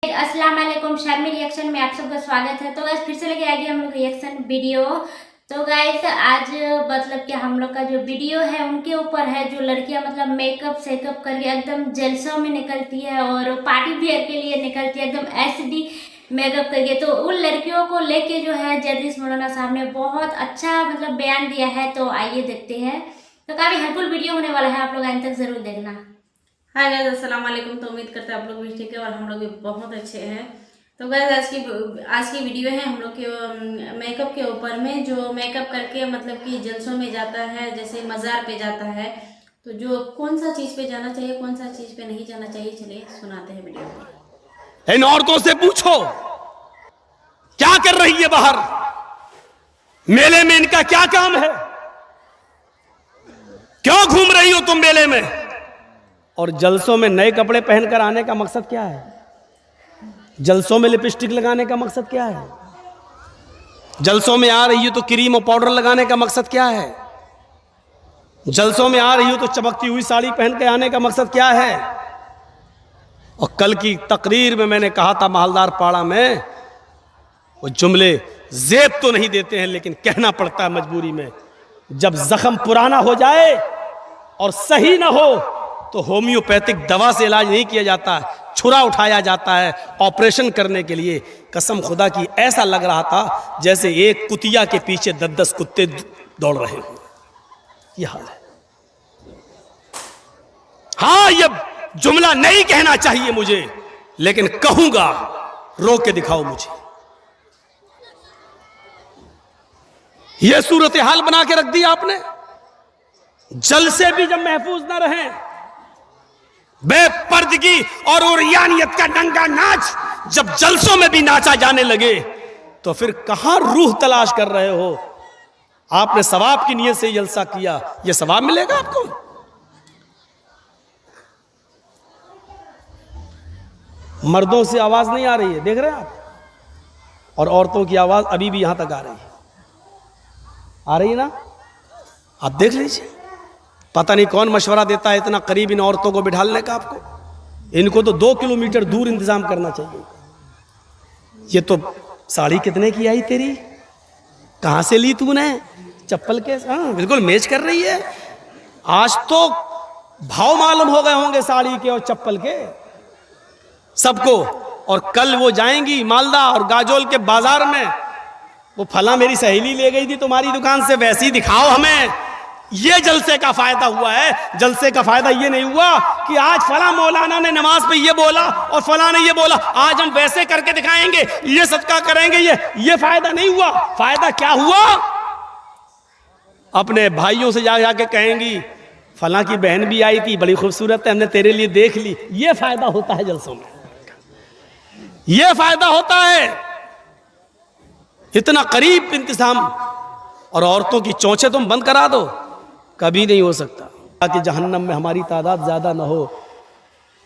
अस्सलाम वालेकुम, शर्मी रिएक्शन में आप सबका स्वागत है। तो गाइस फिर से लेके आ गए हम लोग रिएक्शन वीडियो। तो गाइस आज मतलब कि हम लोग का जो वीडियो है उनके ऊपर है, जो लड़कियां मतलब मेकअप सेकअप करके एकदम जलसों में निकलती है और पार्टी वेयर के लिए निकलती है एकदम एचडी मेकअप करके। तो उन लड़कियों को लेके जो है जर्जिस मौलाना साहब ने बहुत अच्छा मतलब बयान दिया है। तो आइए देखते हैं। तो काफी हेल्पफुल वीडियो होने वाला है, आप लोग अंत तक जरूर देखना। हाय गाइस, अस्सलाम वालेकुम। तो उम्मीद करते हैं आप लोग भी ठीक है और हम लोग भी बहुत अच्छे हैं। तो गाइस आज की वीडियो है हम लोग के मेकअप के ऊपर में, जो मेकअप करके मतलब कि जलसों में जाता है, जैसे मज़ार पे जाता है। तो जो कौन सा चीज़ पे जाना चाहिए, कौन सा चीज़ पे नहीं जाना चाहिए, चलिए सुनाते हैं वीडियो। इन औरतों से पूछो क्या कर रही है बाहर, मेले में इनका क्या काम है, क्यों घूम रही हो तुम मेले में, और जलसों में नए कपड़े पहनकर आने का मकसद क्या है, जलसों में लिपस्टिक लगाने का मकसद क्या है, जलसों में आ रही हो तो क्रीम और पाउडर लगाने का मकसद क्या है, जलसों में आ रही हो तो चमकती हुई साड़ी पहन के आने का मकसद क्या है। और कल की तकरीर में मैंने कहा था मालदार पाड़ा में, वो जुमले जेब तो नहीं देते हैं लेकिन कहना पड़ता है मजबूरी में। जब जख्म पुराना हो जाए और सही ना हो तो होम्योपैथिक दवा से इलाज नहीं किया जाता, छुरा उठाया जाता है ऑपरेशन करने के लिए। कसम खुदा की ऐसा लग रहा था जैसे एक कुतिया के पीछे 10-10 कुत्ते दौड़ रहे हो। यह हाल है। हाँ, यह जुमला नहीं कहना चाहिए मुझे, लेकिन कहूंगा, रो के दिखाओ मुझे। यह सूरत हाल बना के रख दी आपने। जल से भी जब महफूज ना रहे, बेपर्दगी और उरियानियत का नंगा नाच जब जलसों में भी नाचा जाने लगे, तो फिर कहां रूह तलाश कर रहे हो। आपने सवाब की नीयत से जलसा किया, यह सवाब मिलेगा आपको। मर्दों से आवाज नहीं आ रही है, देख रहे हैं आप, और औरतों की आवाज अभी भी यहां तक आ रही है ना, आप देख लीजिए। पता नहीं कौन मशवरा देता है इतना करीब इन औरतों को बिठालने का आपको। इनको तो 2 किलोमीटर दूर इंतजाम करना चाहिए। ये तो साड़ी कितने की आई तेरी, कहां से ली तूने, चप्पल के, हाँ बिल्कुल मैच कर रही है। आज तो भाव मालूम हो गए होंगे साड़ी के और चप्पल के सबको। और कल वो जाएंगी मालदा और गाजोल के बाजार में, वो फला मेरी सहेली ले गई थी तुम्हारी दुकान से, वैसी दिखाओ हमें। ये जलसे का फायदा हुआ है। जलसे का फायदा ये नहीं हुआ कि आज फला मौलाना ने नमाज पे ये बोला और फला ने ये बोला, आज हम वैसे करके दिखाएंगे, ये सदका करेंगे। ये फायदा नहीं हुआ। फायदा क्या हुआ, अपने भाइयों से जाके कहेंगी फला की बहन भी आई थी, बड़ी खूबसूरत है, हमने तेरे लिए देख ली। ये फायदा होता है जलसों में, ये फायदा होता है। इतना करीब इंतजाम, और औरतों की चोंचे तुम बंद करा दो, कभी नहीं हो सकता। कि जहन्नम में हमारी तादाद ज़्यादा ना हो।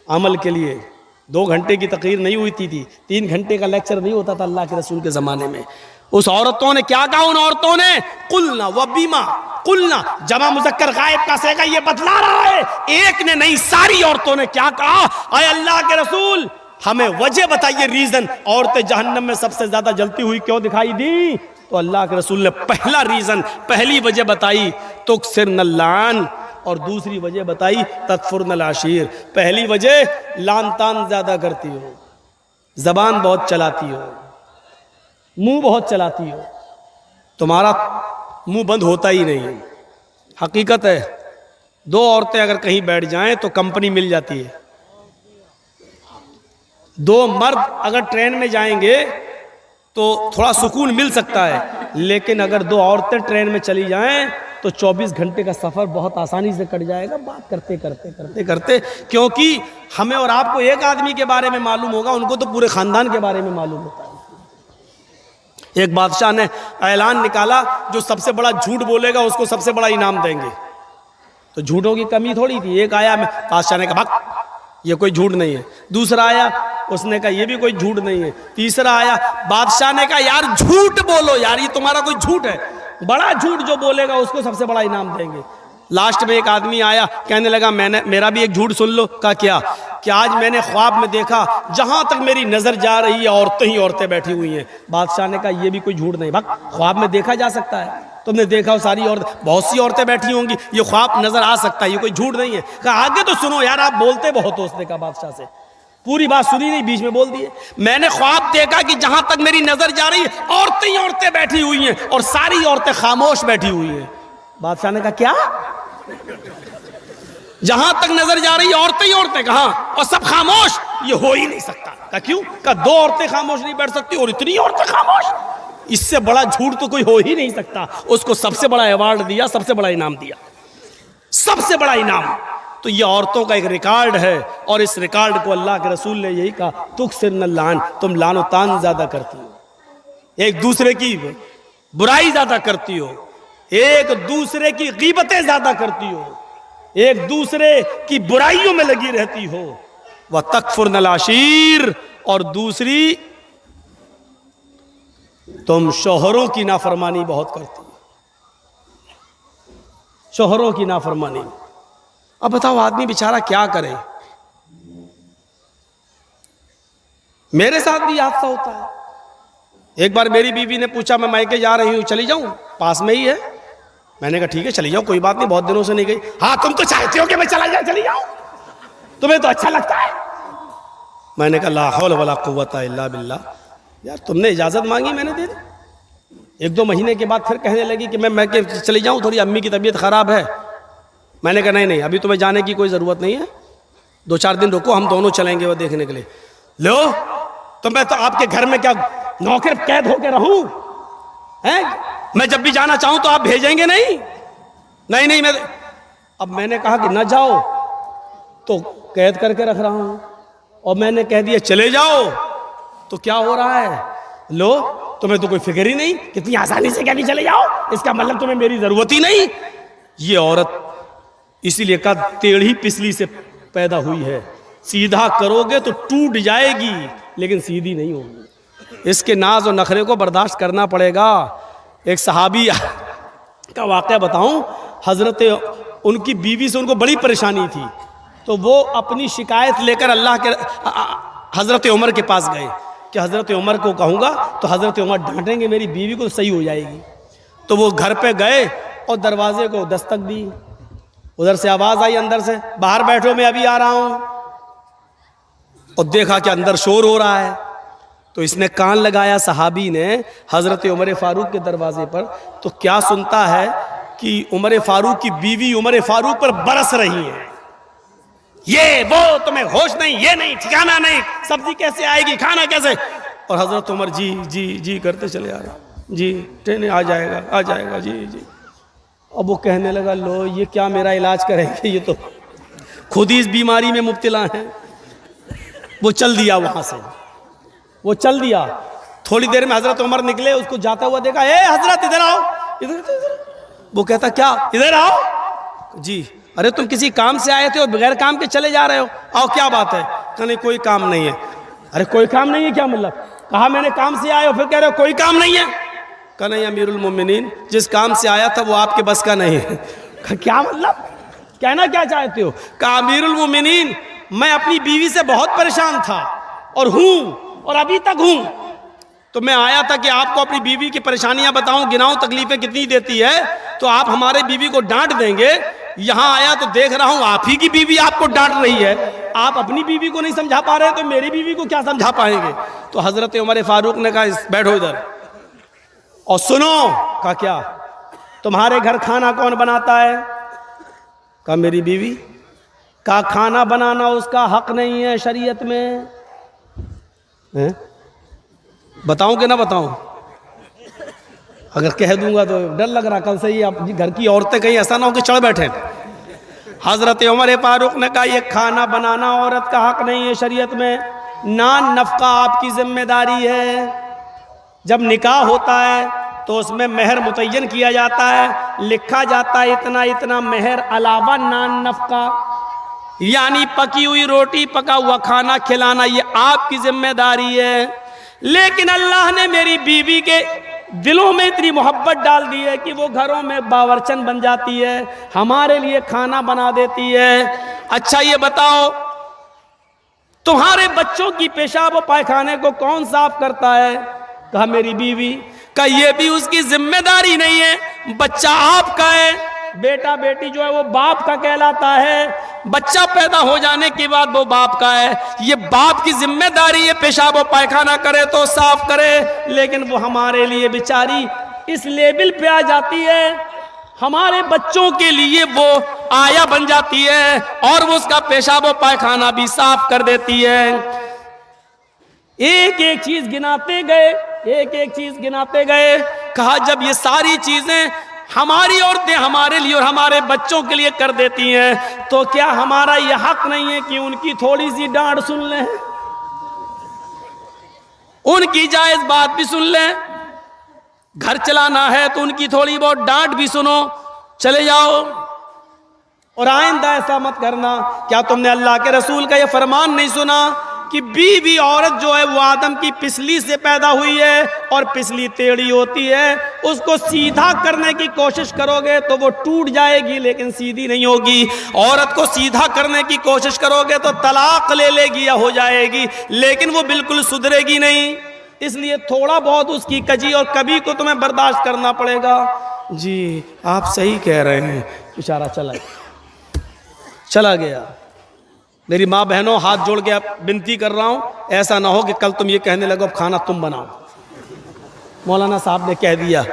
अमल के लिए 2 घंटे की तकरीर नहीं हुई थी, 3 घंटे का लेक्चर नहीं होता था अल्लाह के रसूल के ज़माने में। उस औरतों ने क्या कहा, उन औरतों ने कुलना व बीमा, कुलना जमा मुज़क्कर गायब का सेगा ये बतला रहा है। एक ने नहीं, सारी औरतों ने क्या कहा, आए अल्लाह के रसूल हमें वजह बताइए, रीज़न, औरतें जहन्नम में सबसे ज़्यादा जलती हुई क्यों दिखाई दी। तो अल्लाह के रसूल ने पहला रीज़न, पहली वजह बताई तो सिर लान, और दूसरी वजह बताई तत्फुर नलाशीर। पहली वजह लान तान ज़्यादा करती हो, ज़बान बहुत चलाती हो, मुंह बहुत चलाती हो, तुम्हारा मुंह बंद होता ही नहीं है। हकीकत है, 2 औरतें अगर कहीं बैठ जाएं तो कंपनी मिल जाती है। 2 मर्द अगर ट्रेन में जाएंगे तो थोड़ा सुकून मिल सकता है, लेकिन अगर 2 औरतें ट्रेन में चली जाएं तो 24 घंटे का सफ़र बहुत आसानी से कट जाएगा, बात करते करते करते करते। क्योंकि हमें और आपको एक आदमी के बारे में मालूम होगा, उनको तो पूरे ख़ानदान के बारे में मालूम होता है। एक बादशाह ने ऐलान निकाला, जो सबसे बड़ा झूठ बोलेगा उसको सबसे बड़ा इनाम देंगे। तो झूठों की कमी थोड़ी थी। एक आया, बादशाह ने कहा भाग, ये कोई झूठ नहीं है। दूसरा आया, उसने कहा ये भी कोई झूठ नहीं है। तीसरा आया, बादशाह ने कहा यार झूठ बोलो यार, ये तुम्हारा कोई झूठ है, बड़ा झूठ जो बोलेगा उसको सबसे बड़ा इनाम देंगे। लास्ट में एक आदमी आया, कहने लगा मेरा भी एक झूठ सुन लो। कहा क्या? कि आज मैंने ख्वाब में देखा जहां तक मेरी नजर जा रही है औरतें ही औरतें बैठी हुई हैं। बादशाह ने कहा ये भी कोई झूठ नहीं, भक्त ख्वाब में देखा जा सकता है, तुमने देखा हो सारी औरतें, बहुत सी औरतें बैठी होंगी, ये ख्वाब नजर आ सकता है, ये कोई झूठ नहीं है। कहा आगे तो सुनो यार, आप बोलते बहुत हो। उसने कहा बादशाह से, पूरी बात सुनी नहीं, बीच में बोल दिए। मैंने ख्वाब देखा कि जहां तक मेरी नजर जा रही है औरतें ही औरतें बैठी हुई हैं और सारी औरतें खामोश बैठी हुई हैं। बादशाह ने कहा क्या? जहां तक नजर जा रही है औरतें ही औरतें, कहा और सब खामोश, ये हो ही नहीं सकता। कहा क्यों? कहा दो औरतें खामोश नहीं बैठ सकती और इतनी औरतें खामोश, इससे बड़ा झूठ तो कोई हो ही नहीं सकता। उसको सबसे बड़ा अवार्ड दिया, सबसे बड़ा इनाम दिया, सबसे बड़ा इनाम। तो ये औरतों का एक रिकॉर्ड है और इस रिकॉर्ड को अल्लाह के रसूल ने यही कहा, तुक्सिरन लान, तुम लानो तान ज्यादा करती हो, एक दूसरे की बुराई ज्यादा करती हो, एक दूसरे की गीबतें ज्यादा करती हो, एक दूसरे की बुराइयों में लगी रहती हो। वह तकफुरन लाशीर, और दूसरी तुम शोहरों की नाफरमानी बहुत करती हो, शोहरों की नाफरमानी। अब बताओ आदमी बेचारा क्या करे? मेरे साथ भी हादसा होता है। एक बार मेरी बीवी ने पूछा मैं मायके जा रही हूं, चली जाऊं? पास में ही है। मैंने कहा ठीक है चली जाओ, कोई बात नहीं, बहुत दिनों से नहीं गई। हाँ तुम तो चाहते हो कि मैं चली जाऊं, तुम्हें तो अच्छा लगता है। मैंने कहा ला हौल वला कुव्वता इल्ला बिल्लाह। यार तुमने इजाजत मांगी, मैंने दे दी। एक दो महीने के बाद फिर कहने लगी कि मैं चली जाऊं, थोड़ी अम्मी की तबीयत खराब है। मैंने कहा नहीं अभी तुम्हें जाने की कोई ज़रूरत नहीं है, 2-4 दिन रुको, हम दोनों चलेंगे वो देखने के लिए। लो तो मैं तो आपके घर में क्या नौकर कैद होकर रहूं? हैं? मैं जब भी जाना चाहूं तो आप भेजेंगे नहीं? नहीं मैं अब मैंने कहा कि ना जाओ तो कैद करके रख रहा हूं, और मैंने कह दिया चले जाओ तो क्या हो रहा है? लो तुम्हें तो कोई फिक्र ही नहीं, कितनी आसानी से कहती चले जाओ, इसका मतलब तुम्हें मेरी जरूरत ही नहीं। ये औरत इसीलिए का टेढ़ी पिछली से पैदा हुई है, सीधा करोगे तो टूट जाएगी लेकिन सीधी नहीं होगी। इसके नाज और नखरे को बर्दाश्त करना पड़ेगा। एक सहाबी का वाक़या बताऊं, हजरत उनकी बीवी से उनको बड़ी परेशानी थी, तो वो अपनी शिकायत लेकर अल्लाह के हजरत उमर के पास गए कि हजरत उमर को कहूँगा तो हजरत उमर डांटेंगे, मेरी बीवी को सही हो जाएगी। तो वो घर पे गए और दरवाजे को दस्तक दी, उधर से आवाज़ आई अंदर से, बाहर बैठो मैं अभी आ रहा हूँ। और देखा कि अंदर शोर हो रहा है, तो इसने कान लगाया सहाबी ने हज़रत उमर फारूक के दरवाजे पर, तो क्या सुनता है कि उमर फारूक की बीवी उमर फारूक पर बरस रही है, ये वो तुम्हें होश नहीं, ये नहीं, ठिकाना नहीं, सब्जी कैसे आएगी, खाना कैसे। और हज़रत उमर जी जी जी करते चले आ रहे, जी ट्रेन आ जाएगा जी जी। अब वो कहने लगा लो ये क्या मेरा इलाज करेंगे, ये तो खुद ही इस बीमारी में मुब्तला हैं। वो चल दिया वहाँ से, वो चल दिया। थोड़ी देर में हज़रत उमर निकले, उसको जाता हुआ देखा, ए हज़रत इधर आओ, इधर। वो कहता क्या, इधर आओ। जी अरे तुम किसी काम से आए थे और बगैर काम के चले जा रहे हो, आओ क्या बात है? कहा नहीं कोई काम नहीं है। अरे कोई काम नहीं है क्या मतलब? कहा मैंने काम से आए हो, फिर कह रहे हो कोई काम नहीं है। कहा नहीं अमीरुल मोमिनीन, जिस काम से आया था वो आपके बस का नहीं है। क्या मतलब, कहना क्या चाहते हो? कहा अमीरुल मोमिनीन, मैं अपनी बीवी से बहुत परेशान था और हूँ और अभी तक हूँ, तो मैं आया था कि आपको अपनी बीवी की परेशानियां बताऊं, गिनाऊं तकलीफें कितनी देती है, तो आप हमारे बीवी को डांट देंगे। यहाँ आया तो देख रहा हूँ आप ही की बीवी आपको डांट रही है, आप अपनी बीवी को नहीं समझा पा रहे तो मेरी बीवी को क्या समझा पाएंगे? तो हजरत उमर फारूक ने कहा बैठो इधर और सुनो। कहा क्या? तुम्हारे घर खाना कौन बनाता है? कहा मेरी बीवी। कहा खाना बनाना उसका हक नहीं है शरीयत में है? बताऊं कि ना बताऊं? अगर कह दूंगा तो डर लग रहा कल से ही अपनी घर की औरतें कहीं ऐसा ना हो कि चढ़ बैठे। हजरत उमर फारूक ने कहा ये खाना बनाना औरत का हक नहीं है शरीयत में, नान नफका आपकी जिम्मेदारी है। जब निकाह होता है तो उसमें मेहर मुतय्यन किया जाता है, लिखा जाता है इतना इतना मेहर अलावा नान नफका, यानी पकी हुई रोटी पका हुआ खाना खिलाना ये आपकी जिम्मेदारी है। लेकिन अल्लाह ने मेरी बीवी के दिलों में इतनी मोहब्बत डाल दी है कि वो घरों में बावर्चन बन जाती है, हमारे लिए खाना बना देती है। अच्छा ये बताओ, तुम्हारे बच्चों की पेशाब और पायखाने को कौन साफ करता है? कहा मेरी बीवी। कहा ये भी उसकी जिम्मेदारी नहीं है, बच्चा आपका है। बेटा बेटी जो है वो बाप का कहलाता है, बच्चा पैदा हो जाने के बाद वो बाप का है। ये बाप की जिम्मेदारी है पेशाब और पायखाना करे तो साफ करे, लेकिन वो हमारे लिए बेचारी इस लेवल पे आ जाती है, हमारे बच्चों के लिए वो आया बन जाती है और वो उसका पेशाब और पायखाना भी साफ कर देती है। एक एक चीज गिनाते गए, एक एक चीज गिनाते गए। कहा जब ये सारी चीजें हमारी औरतें हमारे लिए और हमारे बच्चों के लिए कर देती हैं, तो क्या हमारा यह हक नहीं है कि उनकी थोड़ी सी डांट सुन लें, उनकी जायज बात भी सुन लें? घर चलाना है तो उनकी थोड़ी बहुत डांट भी सुनो, चले जाओ। और आइंदा ऐसा मत करना। क्या तुमने अल्लाह के रसूल का यह फरमान नहीं सुना कि बीवी औरत जो है वो आदम की पिछली से पैदा हुई है और पिछली टेढ़ी होती है, उसको सीधा करने की कोशिश करोगे तो वो टूट जाएगी लेकिन सीधी नहीं होगी। औरत को सीधा करने की कोशिश करोगे तो तलाक ले लेगी या हो जाएगी, लेकिन वो बिल्कुल सुधरेगी नहीं। इसलिए थोड़ा बहुत उसकी कजी और कभी को तुम्हें बर्दाश्त करना पड़ेगा। जी आप सही कह रहे हैं। इशारा चला गया। मेरी माँ बहनों, हाथ जोड़ के अब विनती कर रहा हूँ, ऐसा ना हो कि कल तुम ये कहने लगो अब खाना तुम बनाओ, मौलाना साहब ने कह दिया,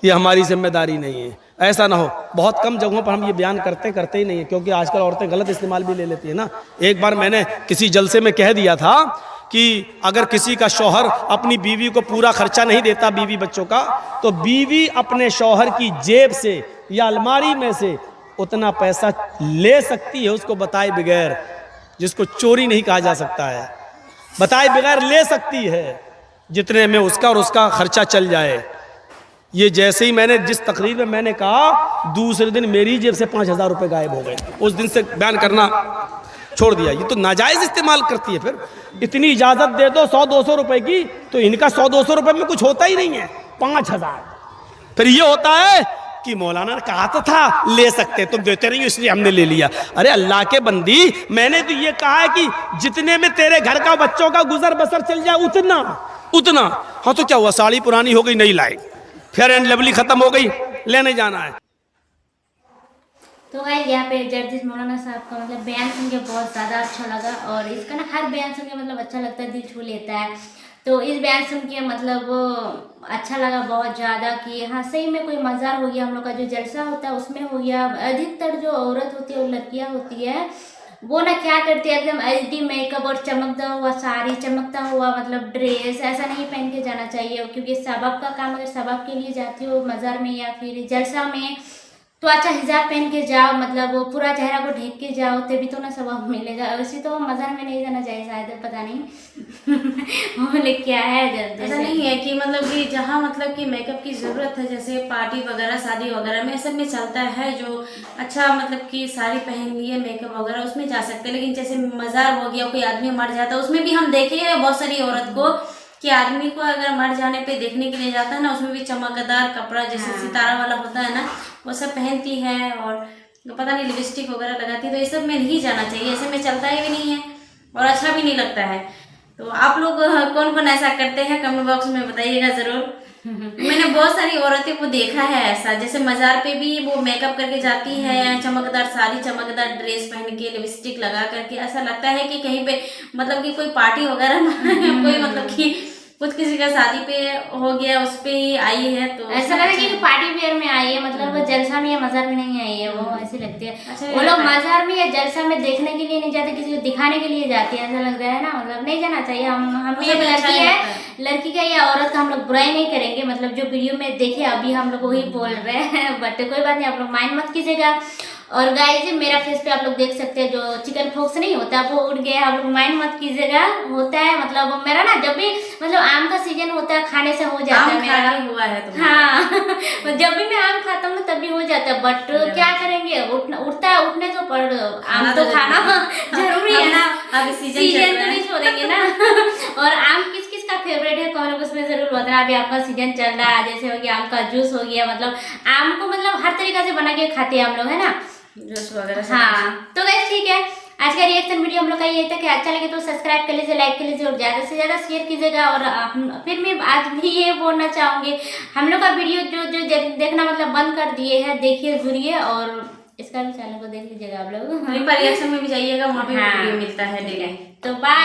ये हमारी जिम्मेदारी नहीं है। ऐसा ना हो। बहुत कम जगहों पर हम ये बयान करते ही नहीं है, क्योंकि आजकल औरतें गलत इस्तेमाल भी ले लेती है ना। एक बार मैंने किसी जलसे में कह दिया था कि अगर किसी का शौहर अपनी बीवी को पूरा खर्चा नहीं देता, बीवी बच्चों का, तो बीवी अपने शौहर की जेब से या अलमारी में से उतना पैसा ले सकती है, उसको बताए बगैर, जिसको चोरी नहीं कहा जा सकता है, बताए बगैर ले सकती है, जितने में उसका और उसका खर्चा चल जाए। ये जैसे ही मैंने जिस तकरीर में मैंने कहा, दूसरे दिन मेरी जेब से 5,000 रुपये गायब हो गए। उस दिन से बयान करना छोड़ दिया। ये तो नाजायज़ इस्तेमाल करती है। फिर इतनी इजाज़त दे दो 100-200 रुपये की, तो इनका 100-200 रुपये में कुछ होता ही नहीं है, 5,000। फिर ये होता है कि मौलाना ने कहा तो था ले सकते, तुम देते नहीं हो इसलिए हमने ले लिया। अरे अल्लाह के बंदी, मैंने तो ये कहा है कि जितने में तेरे घर का बच्चों का गुजर बसर चल जाए उतना। हाँ तो क्या हुआ, साड़ी पुरानी हो गई नहीं लाई, फेयर एंड लवली खत्म हो गई, लेने जाना है। तो गाइस यहाँ पे जर्जिस मौलाना साहब का मतलब बयान सुन के बहुत ज़्यादा अच्छा लगा, और इसका ना हर बयान सुन के मतलब अच्छा लगता है, दिल छू लेता है। तो इस बयान सुन के मतलब अच्छा लगा बहुत ज़्यादा कि हाँ सही में कोई मज़ार हो गया, हम लोग का जो जलसा होता है उसमें हो गया। अधिकतर जो औरत होती है वो लड़कियाँ होती है, वो ना क्या करती है, एकदम HD मेकअप और चमकता हुआ साड़ी, चमकता हुआ मतलब ड्रेस, ऐसा नहीं पहन के जाना चाहिए, क्योंकि सबब का काम, अगर सबब के लिए जाती हो मज़ार में या फिर जलसा में, तो अच्छा हिजाब पहन के जाओ, मतलब वो पूरा चेहरा को ढक के जाओ, तभी तो ना सवाब मिलेगा। वैसे तो मज़ार में नहीं जाना चाहिए शायद, पता नहीं बोले क्या है। ऐसा नहीं है कि मतलब कि जहाँ मतलब कि मेकअप की ज़रूरत है, जैसे पार्टी वगैरह शादी वगैरह में सब में चलता है, जो अच्छा मतलब कि साड़ी पहन लिए मेकअप वगैरह उसमें जा सकते हैं। लेकिन जैसे मज़ार हो गया, कोई आदमी मर जाता है, उसमें भी हम देखे हैं बहुत सारी औरत को कि आदमी को अगर मर जाने पे देखने के लिए जाता है ना, उसमें भी चमकदार कपड़ा जैसे सितारा वाला होता है ना, वो सब पहनती है और पता नहीं लिपस्टिक वगैरह लगाती है। तो ये सब में नहीं जाना चाहिए, ऐसे में चलता ही भी नहीं है और अच्छा भी नहीं लगता है। तो आप लोग कौन कौन ऐसा करते हैं कमेंट बॉक्स में बताइएगा ज़रूर। मैंने बहुत सारी औरतें को देखा है ऐसा, जैसे मज़ार पे भी वो मेकअप करके जाती है, चमकदार साड़ी, चमकदार ड्रेस पहन के, लिपस्टिक लगा करके, ऐसा लगता है कि कहीं पे मतलब कि कोई पार्टी वगैरह कोई मतलब कि कुछ किसी का शादी पे हो गया उस पे ही आई है। तो ऐसा लगा कि पार्टी वेयर में आई है, मतलब वो जलसा में या मज़ार में नहीं आई है, वो ऐसी लगती है। अच्छा, वो लोग मज़ार में या जलसा में देखने के लिए नहीं जाते, किसी को दिखाने के लिए जाते हैं, ऐसा लग रहा है ना। मतलब नहीं जाना चाहिए। हम ये लड़की है, लड़की का या औरत का हम लोग बुराई नहीं करेंगे, मतलब जो वीडियो में देखे अभी हम लोग वही बोल रहे हैं, बट कोई बात नहीं, आप लोग माइंड मत कीजिएगा। और गाइस मेरा फेस पे आप लोग देख सकते हैं जो चिकन पॉक्स नहीं होता वो उड़ गया, आप लोग माइंड मत कीजिएगा, होता है। मतलब मेरा ना जब भी मतलब आम का सीजन होता है खाने से हो जाता है मेरा, हुआ है तो हाँ जब भी मैं आम खाता हूँ तभी हो जाता है, बट क्या करेंगे, उठता है उठने तो पर आम तो खाना जरूरी है ना, अब सीजन तो नहीं छोड़ेंगे ना। और आम किस किस का फेवरेट है कमेंट उसमें जरूर बताना। अभी आम का सीजन चल रहा है, जैसे हो गया आम का जूस हो गया, मतलब आम को मतलब हर तरीका से बना के खाते हैं हम लोग, है ना, जूस वगैरह सब हाँ। तो गाइस ठीक है, आज का रिएक्शन वीडियो हम लोग का ये था कि अच्छा लगे तो सब्सक्राइब कर लीजिए, लाइक कर लीजिए और ज़्यादा से ज़्यादा शेयर कीजिएगा। और फिर मैं आज भी ये बोलना चाहूँगी, हम लोग का वीडियो जो देखना मतलब बंद कर दिए हैं, देखिए जरूर, और इसका भी चैनल को देख लीजिएगा आप लोग। रिएक्शन में भी जाइएगा, वहाँ पे हाँ। वीडियो मिलता है डेली। तो बाय।